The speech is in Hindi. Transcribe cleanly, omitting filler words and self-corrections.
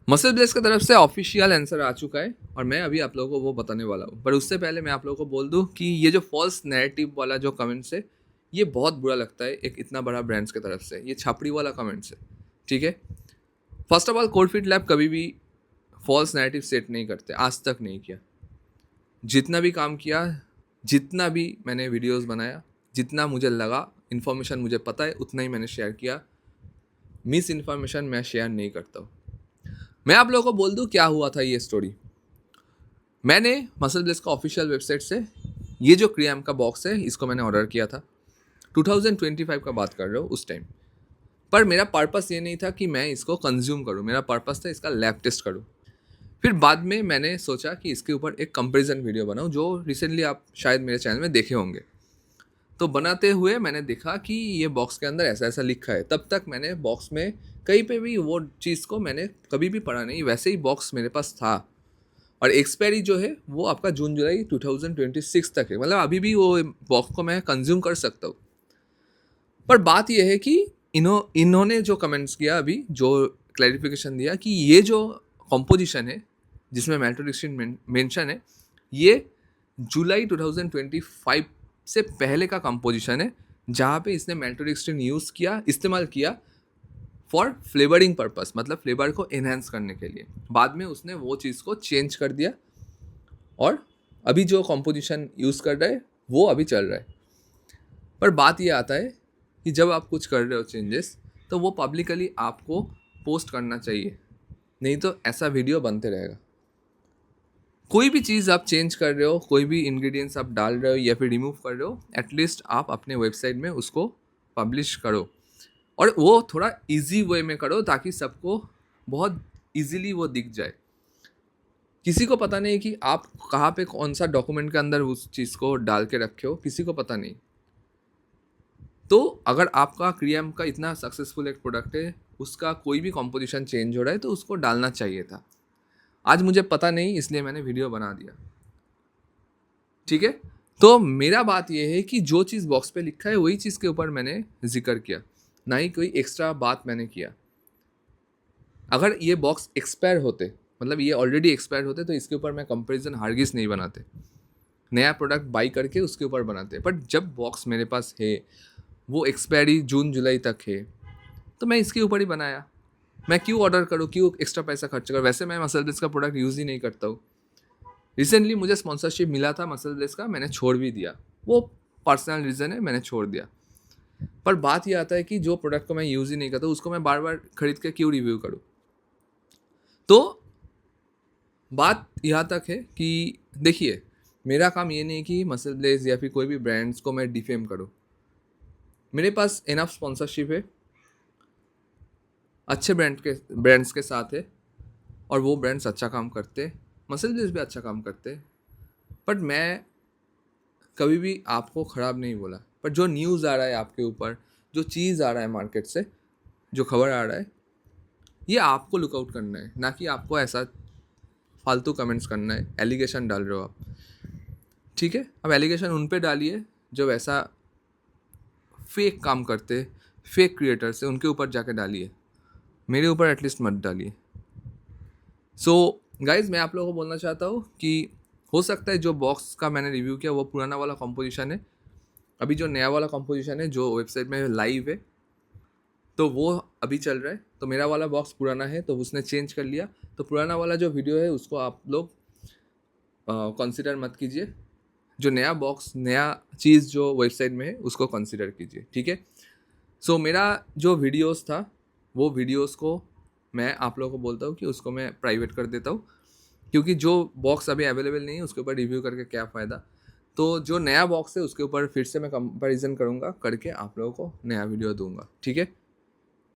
मसल ब्लेस की तरफ से ऑफिशियल आंसर आ चुका है और मैं अभी आप लोगों को वो बताने वाला हूँ। पर उससे पहले मैं आप लोगों को बोल दूँ कि ये जो फॉल्स नैरेटिव वाला जो कमेंट्स है, ये बहुत बुरा लगता है एक इतना बड़ा ब्रांड्स की तरफ से। ये छापड़ी वाला कमेंट्स है, ठीक है। फर्स्ट ऑफ ऑल कोडफिट लैब कभी भी फॉल्स नैरेटिव सेट नहीं करते, आज तक नहीं किया। जितना भी काम किया, जितना भी मैंने वीडियोस बनाया, जितना मुझे लगा इन्फॉर्मेशन मुझे पता है उतना ही मैंने शेयर किया। मिस इन्फॉर्मेशन मैं शेयर नहीं करता हूँ। मैं आप लोगों को बोल दूँ क्या हुआ था ये स्टोरी। मैंने मसल ब्लेस का ऑफिशियल वेबसाइट से ये जो क्रियाम का बॉक्स है इसको मैंने ऑर्डर किया था। 2025 का बात कर रहा हूँ उस टाइम। पर मेरा पर्पस ये नहीं था कि मैं इसको कंज्यूम करूँ, मेरा पर्पस था इसका लैब टेस्ट करूँ। फिर बाद में मैंने सोचा कि इसके ऊपर एक कंपैरिजन वीडियो बनाऊँ, जो रिसेंटली आप शायद मेरे चैनल में देखे होंगे। तो बनाते हुए मैंने देखा कि ये बॉक्स के अंदर ऐसा ऐसा लिखा है। तब तक मैंने बॉक्स में कहीं पे भी वो चीज़ को मैंने कभी भी पढ़ा नहीं, वैसे ही बॉक्स मेरे पास था। और एक्सपायरी जो है वो आपका जून जुलाई 2026 तक है, मतलब अभी भी वो बॉक्स को मैं कंज्यूम कर सकता हूँ। पर बात यह है कि इन्होंने जो कमेंट्स किया अभी, जो क्लैरिफिकेशन दिया कि ये जो कॉम्पोजिशन है जिसमें मेल्टोडिक्सिन मेंशन है, ये जुलाई 2025 से पहले का कंपोजिशन है, जहाँ पे इसने मेल्टोडिक्सिन यूज़ किया, इस्तेमाल किया फॉर फ्लेवरिंग पर्पस, मतलब फ्लेवर को एनहेंस करने के लिए। बाद में उसने वो चीज़ को चेंज कर दिया और अभी जो कॉम्पोजिशन यूज़ कर रहा है वो अभी चल रहा है। पर बात ये आता है कि जब आप कुछ कर रहे हो चेंजेस, तो वो पब्लिकली आपको पोस्ट करना चाहिए, नहीं तो ऐसा वीडियो बनते रहेगा। कोई भी चीज़ आप चेंज कर रहे हो, कोई भी इंग्रेडिएंट्स आप डाल रहे हो या फिर रिमूव कर रहे हो, एटलीस्ट आप अपने वेबसाइट में उसको पब्लिश करो। और वो थोड़ा इजी वे में करो ताकि सबको बहुत इजीली वो दिख जाए। किसी को पता नहीं कि आप कहाँ पे कौन सा डॉक्यूमेंट के अंदर उस चीज़ को डाल के रखे हो, किसी को पता नहीं। तो अगर आपका क्रियाम का इतना सक्सेसफुल एक प्रोडक्ट है, उसका कोई भी कॉम्पोजिशन चेंज हो रहा है तो उसको डालना चाहिए था। आज मुझे पता नहीं, इसलिए मैंने वीडियो बना दिया, ठीक है। तो मेरा बात यह है कि जो चीज़ बॉक्स पे लिखा है वही चीज़ के ऊपर मैंने जिक्र किया, ना ही कोई एक्स्ट्रा बात मैंने किया। अगर ये बॉक्स एक्सपायर होते, मतलब ये ऑलरेडी एक्सपायर होते, तो इसके ऊपर मैं कंपैरिजन हारगिज़ नहीं बनाते, नया प्रोडक्ट बाई करके उसके ऊपर बनाते। बट जब बॉक्स मेरे पास है, वो एक्सपायरी जून जुलाई तक है, तो मैं इसके ऊपर ही बनाया। मैं क्यों ऑर्डर करूँ, क्यों एक्स्ट्रा पैसा खर्च करूँ। वैसे मैं मसल ब्लेस का प्रोडक्ट यूज़ ही नहीं करता हूँ। रिसेंटली मुझे स्पॉन्सरशिप मिला था मसल ब्लेस का, मैंने छोड़ भी दिया। वो पर्सनल रीज़न है, मैंने छोड़ दिया। पर बात ये आता है कि जो प्रोडक्ट को मैं यूज़ ही नहीं करता उसको मैं बार बार खरीद के क्यों रिव्यू करूँ। तो बात यहाँ तक है कि देखिए, मेरा काम ये नहीं कि मसल ब्लेस या फिर कोई भी ब्रांड्स को मैं डिफेम करूँ। मेरे पास इनफ स्पॉन्सरशिप है, अच्छे ब्रांड्स के साथ है, और वो ब्रांड्स अच्छा काम करते, मसल ब्लेस भी अच्छा काम करते। बट मैं कभी भी आपको ख़राब नहीं बोला। पर जो न्यूज़ आ रहा है आपके ऊपर, जो चीज़ आ रहा है मार्केट से, जो खबर आ रहा है, ये आपको लुकआउट करना है, ना कि आपको ऐसा फालतू कमेंट्स करना है। एलिगेशन डाल रहे हो आप, ठीक है। अब एलिगेशन उन पे डालिए जो वैसा फेक काम करते, फेक क्रिएटर से, उनके ऊपर जाके डालिए। मेरे ऊपर एटलीस्ट मत डालिए। सो गाइज, मैं आप लोगों को बोलना चाहता हूँ कि हो सकता है जो बॉक्स का मैंने रिव्यू किया वो पुराना वाला कंपोजिशन है। अभी जो नया वाला कंपोजिशन है जो वेबसाइट में लाइव है, तो वो अभी चल रहा है। तो मेरा वाला बॉक्स पुराना है तो उसने चेंज कर लिया। तो पुराना वाला जो वीडियो है उसको आप लोग कंसिडर मत कीजिए। जो नया बॉक्स, नया चीज़ जो वेबसाइट में है उसको कंसिडर कीजिए, ठीक है। सो मेरा जो वीडियोस था, वो वीडियोस को मैं आप लोगों को बोलता हूँ कि उसको मैं प्राइवेट कर देता हूँ, क्योंकि जो बॉक्स अभी अवेलेबल नहीं है उसके ऊपर रिव्यू करके क्या फ़ायदा। तो जो नया बॉक्स है उसके ऊपर फिर से मैं कंपैरिजन करूँगा, करके आप लोगों को नया वीडियो दूंगा, ठीक है।